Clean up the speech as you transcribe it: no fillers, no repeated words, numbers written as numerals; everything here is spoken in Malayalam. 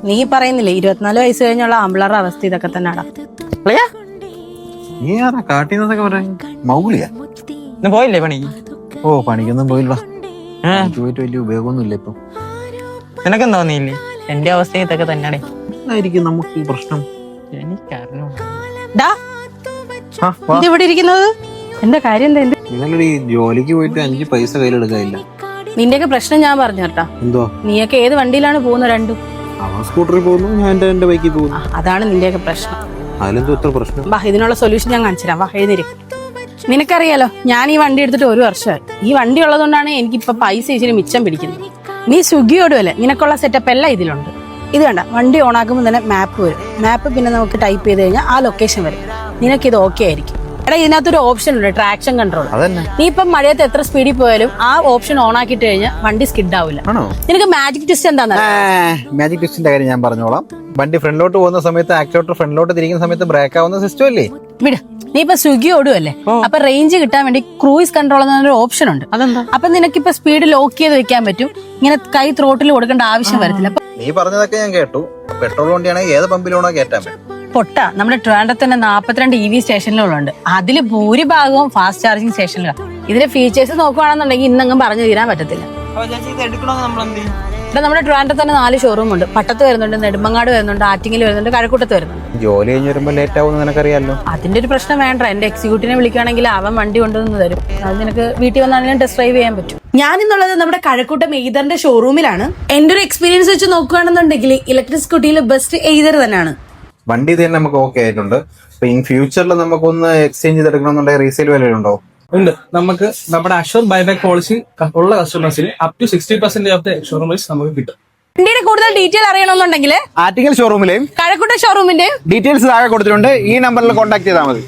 നീ പറയുന്നില്ലേ 24 വയസ്സ് കഴിഞ്ഞുള്ള ആമ്പിളറുടെ അവസ്ഥ ഇതൊക്കെ തന്നെയാടാ. നീ ആരാ കാട്ടിന്നൊക്കെ പറയാ? മൗലിയാ? ഇന്ന് പോയില്ലേ പണിക്ക്? ഓ, പണിക്കൊന്നും പോയില്ല. പോയിട്ട് വലിയ ഉപയോഗമൊന്നുമില്ല ഇപ്പൊ. നിനക്കെന്താ തോന്നിയില്ലേ? എന്റെ അവസ്ഥ ഇതൊക്കെ തന്നെയാണേ. എന്തായിരിക്കും നമുക്ക് ഈ പ്രശ്നം? എനിക്കറിഞ്ഞു. ഇവിടെ ഇരിക്കുന്നത് എന്റെ കാര്യം എന്താ? നിങ്ങളുടെ ഈ ജോലിക്ക് പോയിട്ട് 5 പൈസ കയ്യിലെടുക്കാനില്ല. നിന്റെയൊക്കെ പ്രശ്നം ഞാൻ പറഞ്ഞു കേട്ടാ. എന്തോ? നീയൊക്കെ ഏത് വണ്ടിയിലാണ് പോകുന്നത്? രണ്ടും. അവൻ സ്കൂട്ടറിൽ പോകുന്നു, ഞാൻ എന്റെ ബൈക്കിൽ പോകുന്നു. അതാണ് നിന്റെയൊക്കെ പ്രശ്നം. അതിലെന്തോ ഇത്ര പ്രശ്നം? വാ, ഇതിനുള്ള സൊല്യൂഷൻ ഞാൻ കാണിച്ചുതരാം. വാ, എഴുന്നേരിക്കും. നിനക്കറിയാലോ, ഞാൻ ഈ വണ്ടി എടുത്തിട്ട് 1 വർഷമായി. ഈ വണ്ടി ഉള്ളതുകൊണ്ടാണ് എനിക്കിപ്പോ പൈസ ഇച്ചിരി മിച്ചം പിടിക്കുന്നത്. നീ സ്വിഗ്ഗിയോടും അല്ലേ, നിനക്കുള്ള സെറ്റപ്പ് എല്ലാം ഇതിലുണ്ട്. ഇത് വേണ്ട, വണ്ടി ഓൺ ആക്കുമ്പോൾ തന്നെ മാപ്പ് വരും. മാപ്പ് പിന്നെ നമുക്ക് ടൈപ്പ് ചെയ്ത് കഴിഞ്ഞാൽ ആ ലൊക്കേഷൻ വരും. നിനക്കിത് ഓക്കെ ആയിരിക്കും. എടാ, ഇതിനകത്തൊരു ഓപ്ഷൻ ഉണ്ട്, ട്രാക്ഷൻ കൺട്രോൾ. നീ ഇപ്പം മഴയത്ത് എത്ര സ്പീഡിൽ പോയാലും ആ ഓപ്ഷൻ ഓൺ ആക്കിയിട്ട് കഴിഞ്ഞാൽ വണ്ടി സ്കിഡ് ആവില്ല. നിനക്ക് മാജിക് ട്വിസ്റ്റ് എന്താന്ന്? മാജിക് ട്വിസ്റ്റിന്റെ കാര്യം ഞാൻ പറഞ്ഞോളാം. വണ്ടി ഫ്രണ്ടിലോട്ട് പോകുന്ന സമയത്ത് ആക്സിലേറ്റർ ഫ്രണ്ടിലോട്ട് തിരിക്കുന്ന സമയത്ത് ബ്രേക്ക് ആവുന്ന സിസ്റ്റം അല്ലേ? വിട്, നീ ഇപ്പൊ സ്വിഗ്ഗി ഓടുമല്ലേ, അപ്പൊ റേഞ്ച് കിട്ടാൻ വേണ്ടി ക്രൂയിസ് കൺട്രോൾ എന്നൊരു ഓപ്ഷൻ ഉണ്ട്. അതെന്താ? അപ്പൊ നിനക്കിപ്പോ സ്പീഡ് ലോക്ക് ചെയ്ത് വെക്കാൻ പറ്റും. ഇങ്ങനെ കൈ ത്രോട്ടിൽ കൊടുക്കേണ്ട ആവശ്യം വരത്തില്ല. നീ പറഞ്ഞതൊക്കെ ഞാൻ കേട്ടു. പെട്രോൾ വണ്ടിയാണെങ്കിൽ ഏത് പമ്പിലോണോ കയറ്റാൻ പറ്റും. പൊട്ട, നമ്മുടെ ട്രിവാൻഡ്രത്ത് തന്നെ 42 EV സ്റ്റേഷനുകളുണ്ട്. അതിൽ ഭൂരിഭാഗവും ഫാസ്റ്റ് ചാർജിങ് സ്റ്റേഷനിലാണ്. ഇതിന്റെ ഫീച്ചേഴ്സ് നോക്കുകയാണെന്നുണ്ടെങ്കിൽ ഇന്നങ്ങും പറഞ്ഞു തീരാൻ പറ്റത്തില്ല. ഇവിടെ നമ്മുടെ ട്രിവാൻഡ്രത്ത് തന്നെ 4 ഷോറൂം ഉണ്ട്. പട്ടത്ത് വരുന്നുണ്ട്, നെടുമങ്ങാട് വരുന്നുണ്ട്, ആറ്റിങ്ങൽ വരുന്നുണ്ട്, കഴക്കൂട്ടത്ത് വരുന്നുണ്ട്. ജോലി കഴിഞ്ഞ് വരുമ്പോ ലേറ്റ് ആവുമെന്ന് നിനക്കറിയാലോ. അതിന്റെ ഒരു പ്രശ്നം വേണ്ട. എന്റെ എക്സിക്യൂട്ടീവിനെ വിളിക്കുകയാണെങ്കിൽ അവൻ വണ്ടി കൊണ്ടുവന്ന് തരും. അത് നിനക്ക് വീട്ടിൽ വന്നാണെങ്കിലും ടെസ്റ്റ് ഡ്രൈവ് ചെയ്യാൻ പറ്റും. ഞാൻ ഇന്നുള്ളത് നമ്മുടെ കഴക്കൂട്ടം എയ്തറിന്റെ ഷോറൂമിലാണ്. എന്റെ ഒരു എക്സ്പീരിയൻസ് വെച്ച് നോക്കുകയാണെന്നുണ്ടെങ്കിൽ ഇലക്ട്രിക് സ്കൂട്ടിയിൽ ബെസ്റ്റ് എയ്തർ തന്നെയാണ്. വണ്ടി തന്നെ നമുക്ക് ഓക്കെ ആയിട്ടുണ്ട്. അപ്പൊ ഇൻ ഫ്യൂച്ചറിൽ നമുക്കൊന്ന് എക്സ്ചേഞ്ച് ചെയ്തെടുക്കണമെന്നുണ്ടെങ്കിൽ റീസെയിൽ വിലയുണ്ടോ? ഉണ്ട്. നമുക്ക് നമ്മുടെ അഷ്വർ ബൈബാക്ക് പോളിസി ഉള്ള കസ്റ്റമേഴ്സിന് up to 60% of the showroom wise നമുക്ക് കിട്ടും. വണ്ടിയുടെ കൂടുതൽ ഡീറ്റെയിൽ അറിയണമെന്നുണ്ടെങ്കിൽ ആറ്റിങ്ങൽ ഷോറൂമിലെയും കഴക്കൂട്ടം ഷോറൂമിന്റെയും ഡീറ്റെയിൽസ് താഴെ കൊടുത്തിട്ടുണ്ട്. ഈ നമ്പറിൽ കോൺടാക്ട് ചെയ്താൽ മതി.